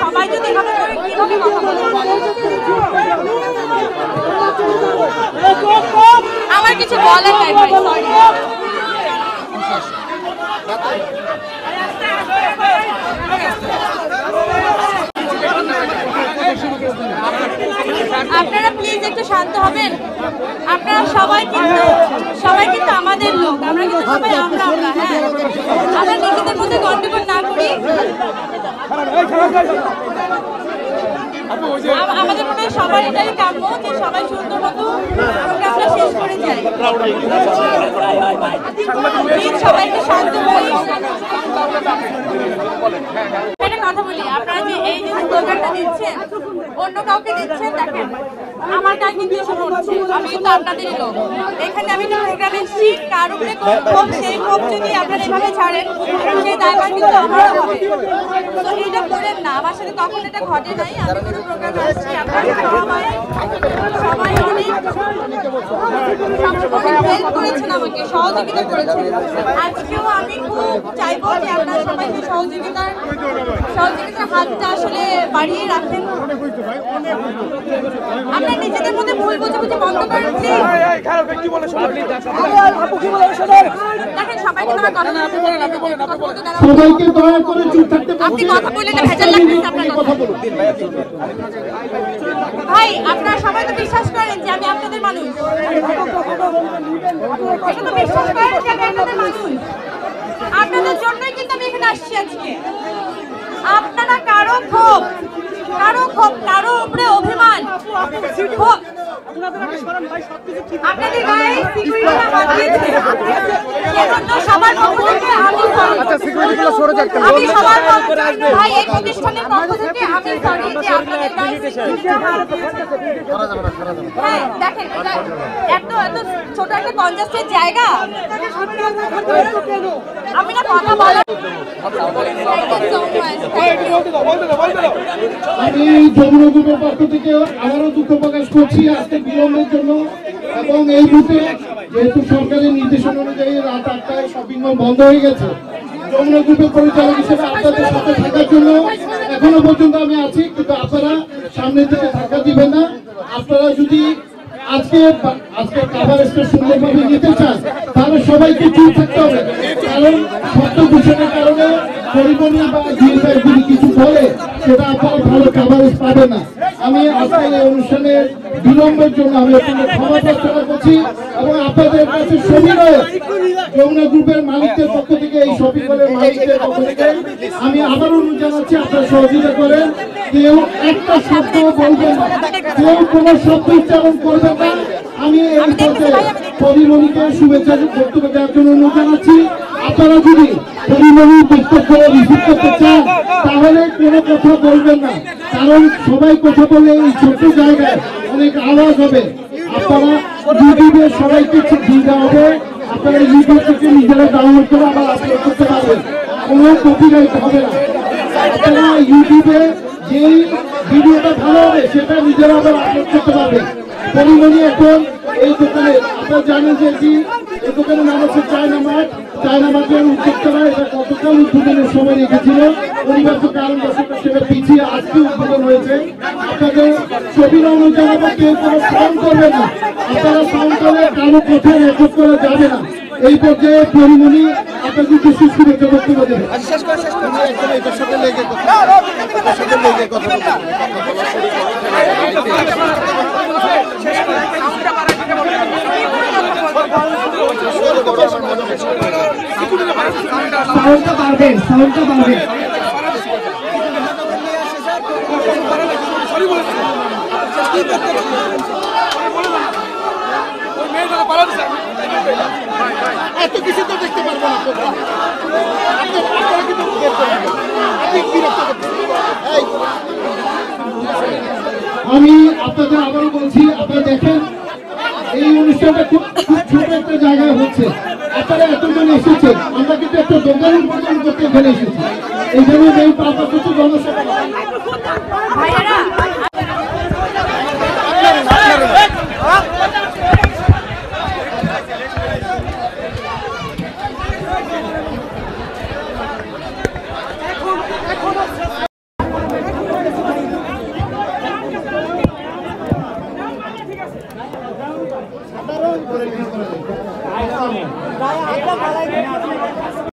সবাই যদি এভাবে করে কিভাবে কথা বলবে? আমার কিছু বলার নাই ভাই, সরি। আপনারা প্লিজ একটু শান্ত হবেন। আপনারা সবাই কিন্তু আমাদের লোক, আমরা কিন্তু সবাই আমরা হ্যাঁ, আমরা নিজেদের মধ্যে গন্ডগোল না করি। আমাদের মনে হয় সবার এটাই কাম্য যে সবাই সুন্দর মতো প্রোগ্রামটা শেষ করে যায়। সবাইকে শান্ত হয়ে একটা কথা বলি, আপনারা যে এই যে স্লোগানটা দিচ্ছেন অন্য কাউকে দিচ্ছেন, দেখেন আমার গায়ে কিন্তু এসে পড়ছে, আমি কিন্তু আপনাদেরই লোক। এখানে আমি একটা প্রোগ্রামে এসেছি, কার উপরে ক্ষোভ, সেই ক্ষোভ যদি আপনারা এভাবে ছাড়েন সেই দায়ভার কিন্তু আমারও হবে। তো এইটা করেন না, আমার সাথে কখন এটা ঘটে নাই। আমি কোনো প্রোগ্রামে আসছি, আপনারা সবাই অনেক হেল্প করেছেন, আমাকে সহযোগিতা করেছেন। আজকেও আমি খুব চাইবো যে আপনারা সবাই সহযোগিতার হাতটা আসলে বাড়িয়ে রাখেন। আপনারা নিজেদের মধ্যে ভুল বোঝাবুঝি বন্ধ করেন। দেখেন সবাইকে তোমার কথা আপনি কথা বললেন না, ভেজাল লাগতেছে আপনার কথা। ভাই আপনারা সবাই তো বিশ্বাস করেন যে আমি আপনাদের মানুষ, এটা তো বিশ্বাস করেন যে আমি আপনাদের মানুষ। আপনাদের জন্যই কিন্তু আমি এখানে আসছি আজকে। আপনারা কারো ক্ষোভ, কারো উপরে অভিমান, আপনাদের গায়ে সিকিউরিটিরা হাত দিয়েছে, সেজন্য সবার পক্ষ থেকে আমি সরি। আমি সবার পক্ষ থেকে ভাই এই প্রতিষ্ঠানের পক্ষ থেকে আমি সরি যে আপনাদের গায়ে সিকিউরিটিরা হাত দিয়েছে। হ্যাঁ দেখেন এত ছোট একটা কনজাস্টেড জায়গা, আমি না কথা বলার আমি যমুনা গ্রুপের পক্ষ থেকে আবারও দুঃখ প্রকাশ করছি আজকে বিলম্বের জন্য। এবং এই মুহূর্তে যেহেতু সরকারি নির্দেশনা অনুযায়ী রাত 8টায় শপিং মল বন্ধ হয়ে গেছে, যমুনা গ্রুপের পরিচালক হিসেবে আপনাদের সাথে থাকার জন্য এখনো পর্যন্ত আমি আছি। কিন্তু আপনারা সামনের দিকে থাকা দিবেন না। আপনারা যদি আজকে কাভারেজটা সুন্দরভাবে নিতে চান তাহলে সবাইকে চুপ থাকতে হবে, কারণ শব্দ দূষণের কারণে পরিমণি বা জিএসআই যদি কিছু বলে সেটা আপনারা ভালো কাভারেজ পাবে না। আমি আজকের এই অনুষ্ঠানের বিলম্বের জন্য আমি আপনাদের ক্ষমা প্রার্থনা করছি এবং আপনাদের কাছে সবিনয়ে যমুনা গ্রুপের মালিকদের পক্ষ থেকে, এই শপিং মলের মালিকদের পক্ষ থেকে আমি আবারও অনুরোধ জানাচ্ছি আপনারা সহযোগিতা করেন। কেউ একটা শব্দ বলবেন না, কেউ কোনো শব্দ উচ্চারণ করবেন না। আমি এই পর্যায়ে পরিমণিকে শুভেচ্ছা বক্তব্য দেওয়ার জন্য অনুরোধ জানাচ্ছি। আপনারা যদি পরিমণির বক্তব্য রিসিভ করতে চান তাহলে কোনো কথা বলবেন না, কারণ সবাই কথা বলে এই ছোট্ট জায়গায় অনেক আওয়াজ হবে। আপনারা ইউটিউবে সবাইকে দিয়ে দেওয়া হবে, আপনারা ইউটিউব থেকে নিজেরা ডাউনলোড করে আবার আপলোড করতে পারবেন, কোনো কপিরাইট হবে না। আপনারা ইউটিউবে যেই ভিডিওটা ভালো হবে সেটা নিজেরা আবার আপলোড করতে পারবেন। পরিমণি এখন এই দোকানে, আপনারা জানেন যে এই দোকানের নাম হচ্ছে চায়নামার্টের উদ্যোক্তারা এটা গতকাল উদ্বোধনের সময় রেখেছিল, পরিবর্তিত কারণবশত সেটা পিছিয়ে আজকে উদ্বোধন হয়েছে। আপনাদের ছবির অনুযায়ী কেউ কোনো সাউন্ড করবে না, আপনারা সাউন্ড করলে কারো কোথায় রেকর্ড করা যাবে না। এই পর্যায়ে পরিমণি আপনাদের উদ্দেশ্যে শুভেচ্ছা বক্তব্য দেবে। সাউন্ডটা বাড়বেন। এত কিছু তো দেখতে পারবো না, আমি আপনাদের আবারও বলছি, আপনারা দেখেন এই অনুষ্ঠানটা খুব ছোট একটা জায়গায় হচ্ছে। আপনারা এতজন এসেছেন, আমরা কিন্তু একটা দোকান উদ্বোধন করতে এখানে এসেছি। এইখানে এই পার্থক্য জনসভা সাধারণ করে কি করা যায়?